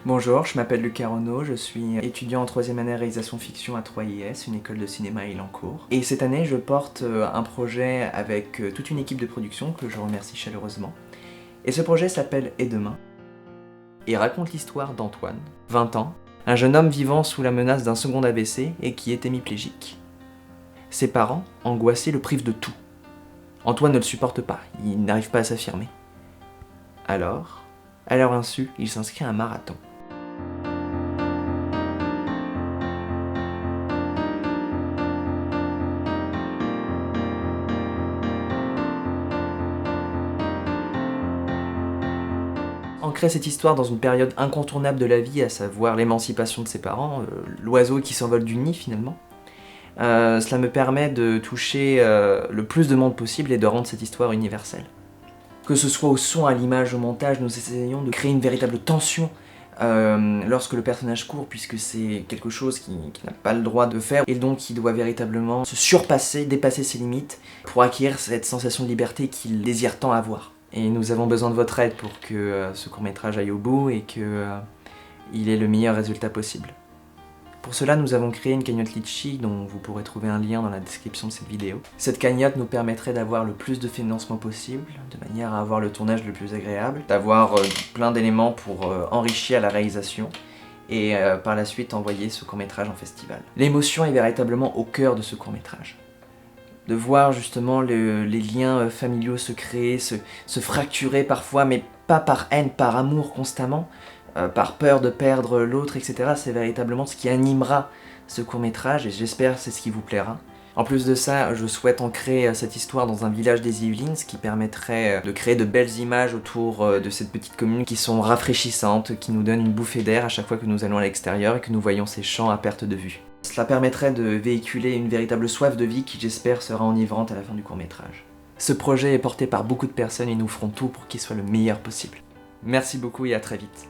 Bonjour, je m'appelle Lucas Renaud, je suis étudiant en 3e année réalisation fiction à 3IS, une école de cinéma à Elancourt. Et cette année, je porte un projet avec toute une équipe de production que je remercie chaleureusement. Et ce projet s'appelle Et demain et raconte l'histoire d'Antoine, 20 ans, un jeune homme vivant sous la menace d'un second AVC et qui est hémiplégique. Ses parents, angoissés, le privent de tout. Antoine ne le supporte pas, il n'arrive pas à s'affirmer. Alors, à leur insu, il s'inscrit à un marathon. Ancrer cette histoire dans une période incontournable de la vie, à savoir l'émancipation de ses parents, l'oiseau qui s'envole du nid finalement, cela me permet de toucher le plus de monde possible et de rendre cette histoire universelle. Que ce soit au son, à l'image, au montage, nous essayons de créer une véritable tension lorsque le personnage court, puisque c'est quelque chose qu'il n'a pas le droit de faire, et donc il doit véritablement se surpasser, dépasser ses limites, pour acquérir cette sensation de liberté qu'il désire tant avoir. Et nous avons besoin de votre aide pour que ce court-métrage aille au bout et qu'il ait le meilleur résultat possible. Pour cela, nous avons créé une cagnotte Litchi dont vous pourrez trouver un lien dans la description de cette vidéo. Cette cagnotte nous permettrait d'avoir le plus de financement possible, de manière à avoir le tournage le plus agréable, d'avoir plein d'éléments pour enrichir la réalisation et par la suite envoyer ce court-métrage en festival. L'émotion est véritablement au cœur de ce court-métrage. De voir justement les liens familiaux se créer, se fracturer parfois, mais pas par haine, par amour constamment, par peur de perdre l'autre, etc. C'est véritablement ce qui animera ce court-métrage et j'espère que c'est ce qui vous plaira. En plus de ça, je souhaite ancrer cette histoire dans un village des Yvelines, ce qui permettrait de créer de belles images autour de cette petite commune qui sont rafraîchissantes, qui nous donnent une bouffée d'air à chaque fois que nous allons à l'extérieur et que nous voyons ces champs à perte de vue. Cela permettrait de véhiculer une véritable soif de vie qui, j'espère, sera enivrante à la fin du court-métrage. Ce projet est porté par beaucoup de personnes et nous ferons tout pour qu'il soit le meilleur possible. Merci beaucoup et à très vite.